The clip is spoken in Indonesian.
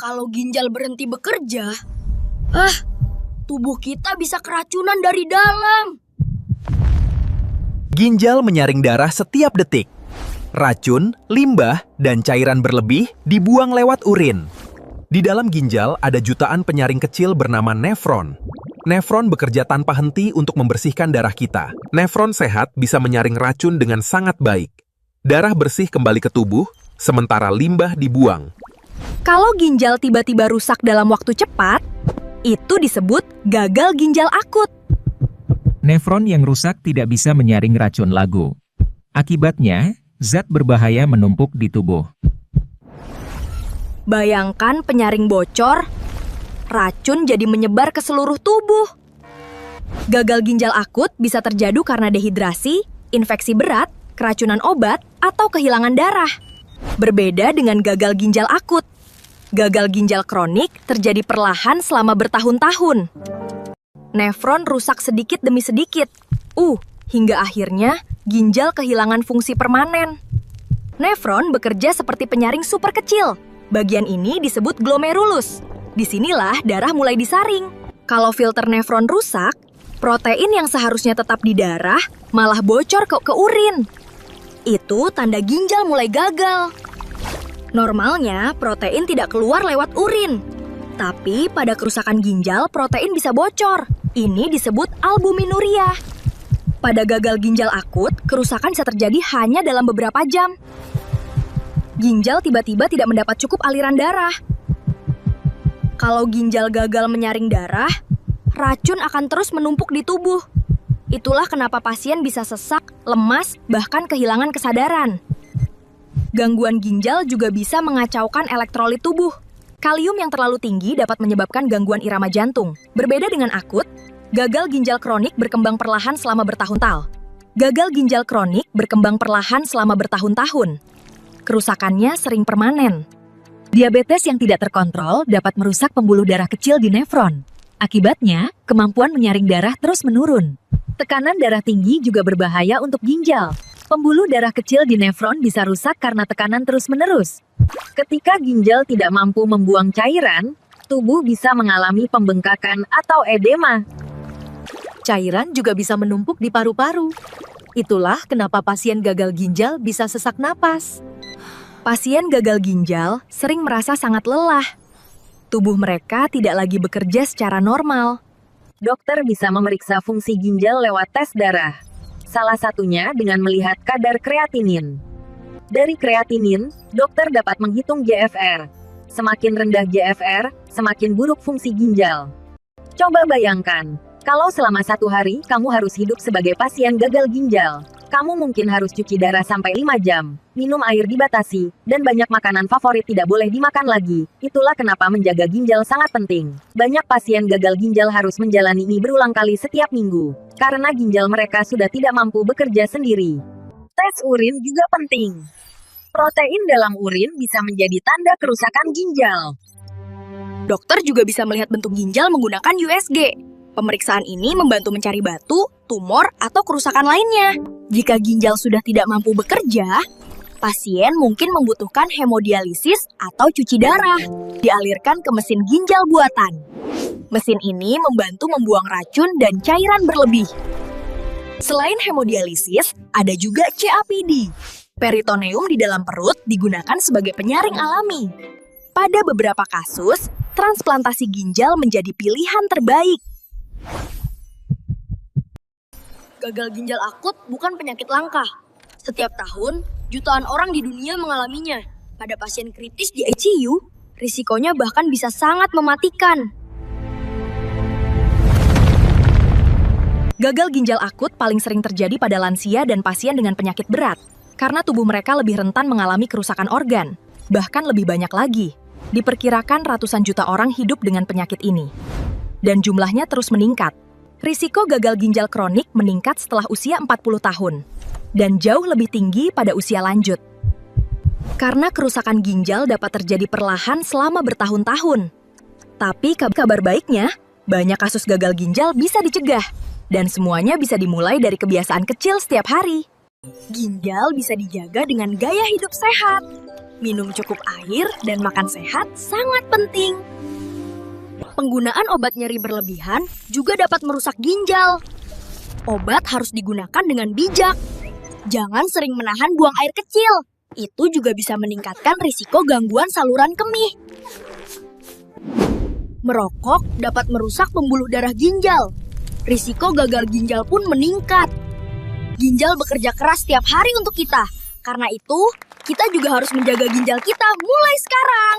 Kalau ginjal berhenti bekerja, tubuh kita bisa keracunan dari dalam. Ginjal menyaring darah setiap detik. Racun, limbah, dan cairan berlebih dibuang lewat urin. Di dalam ginjal ada jutaan penyaring kecil bernama nefron. Nefron bekerja tanpa henti untuk membersihkan darah kita. Nefron sehat bisa menyaring racun dengan sangat baik. Darah bersih kembali ke tubuh, sementara limbah dibuang. Kalau ginjal tiba-tiba rusak dalam waktu cepat, itu disebut gagal ginjal akut. Nefron yang rusak tidak bisa menyaring racun lagu. Akibatnya, zat berbahaya menumpuk di tubuh. Bayangkan penyaring bocor, racun jadi menyebar ke seluruh tubuh. Gagal ginjal akut bisa terjadi karena dehidrasi, infeksi berat, keracunan obat, atau kehilangan darah. Berbeda dengan gagal ginjal akut. Gagal ginjal kronik terjadi perlahan selama bertahun-tahun. Nefron rusak sedikit demi sedikit. Hingga akhirnya ginjal kehilangan fungsi permanen. Nefron bekerja seperti penyaring super kecil. Bagian ini disebut glomerulus. Disinilah darah mulai disaring. Kalau filter nefron rusak, protein yang seharusnya tetap di darah malah bocor ke urin. Itu tanda ginjal mulai gagal. Normalnya, protein tidak keluar lewat urin. Tapi pada kerusakan ginjal, protein bisa bocor. Ini disebut albuminuria. Pada gagal ginjal akut, kerusakan bisa terjadi hanya dalam beberapa jam. Ginjal tiba-tiba tidak mendapat cukup aliran darah. Kalau ginjal gagal menyaring darah, racun akan terus menumpuk di tubuh. Itulah kenapa pasien bisa sesak, lemas, bahkan kehilangan kesadaran. Gangguan ginjal juga bisa mengacaukan elektrolit tubuh. Kalium yang terlalu tinggi dapat menyebabkan gangguan irama jantung. Berbeda dengan akut, gagal ginjal kronik berkembang perlahan selama bertahun-tahun. Gagal ginjal kronik berkembang perlahan selama bertahun-tahun. Kerusakannya sering permanen. Diabetes yang tidak terkontrol dapat merusak pembuluh darah kecil di nefron. Akibatnya, kemampuan menyaring darah terus menurun. Tekanan darah tinggi juga berbahaya untuk ginjal. Pembuluh darah kecil di nefron bisa rusak karena tekanan terus-menerus. Ketika ginjal tidak mampu membuang cairan, tubuh bisa mengalami pembengkakan atau edema. Cairan juga bisa menumpuk di paru-paru. Itulah kenapa pasien gagal ginjal bisa sesak napas. Pasien gagal ginjal sering merasa sangat lelah. Tubuh mereka tidak lagi bekerja secara normal. Dokter bisa memeriksa fungsi ginjal lewat tes darah. Salah satunya dengan melihat kadar kreatinin. Dari kreatinin, dokter dapat menghitung GFR. Semakin rendah GFR, semakin buruk fungsi ginjal. Coba bayangkan, kalau selama 1 hari kamu harus hidup sebagai pasien gagal ginjal. Kamu mungkin harus cuci darah sampai 5 jam, minum air dibatasi, dan banyak makanan favorit tidak boleh dimakan lagi. Itulah kenapa menjaga ginjal sangat penting. Banyak pasien gagal ginjal harus menjalani ini berulang kali setiap minggu, karena ginjal mereka sudah tidak mampu bekerja sendiri. Tes urin juga penting. Protein dalam urin bisa menjadi tanda kerusakan ginjal. Dokter juga bisa melihat bentuk ginjal menggunakan USG. Pemeriksaan ini membantu mencari batu, tumor, atau kerusakan lainnya. Jika ginjal sudah tidak mampu bekerja, pasien mungkin membutuhkan hemodialisis atau cuci darah. Dialirkan ke mesin ginjal buatan. Mesin ini membantu membuang racun dan cairan berlebih. Selain hemodialisis, ada juga CAPD. Peritoneum di dalam perut digunakan sebagai penyaring alami. Pada beberapa kasus, transplantasi ginjal menjadi pilihan terbaik. Gagal ginjal akut bukan penyakit langka. Setiap tahun, jutaan orang di dunia mengalaminya. Pada pasien kritis di ICU, risikonya bahkan bisa sangat mematikan. Gagal ginjal akut paling sering terjadi pada lansia dan pasien dengan penyakit berat, karena tubuh mereka lebih rentan mengalami kerusakan organ. Bahkan lebih banyak lagi, diperkirakan ratusan juta orang hidup dengan penyakit ini. Dan jumlahnya terus meningkat. Risiko gagal ginjal kronik meningkat setelah usia 40 tahun, dan jauh lebih tinggi pada usia lanjut. Karena kerusakan ginjal dapat terjadi perlahan selama bertahun-tahun. Tapi kabar baiknya, banyak kasus gagal ginjal bisa dicegah, dan semuanya bisa dimulai dari kebiasaan kecil setiap hari. Ginjal bisa dijaga dengan gaya hidup sehat. Minum cukup air dan makan sehat sangat penting. Penggunaan obat nyeri berlebihan juga dapat merusak ginjal. Obat harus digunakan dengan bijak. Jangan sering menahan buang air kecil. Itu juga bisa meningkatkan risiko gangguan saluran kemih. Merokok dapat merusak pembuluh darah ginjal. Risiko gagal ginjal pun meningkat. Ginjal bekerja keras setiap hari untuk kita. Karena itu, kita juga harus menjaga ginjal kita mulai sekarang.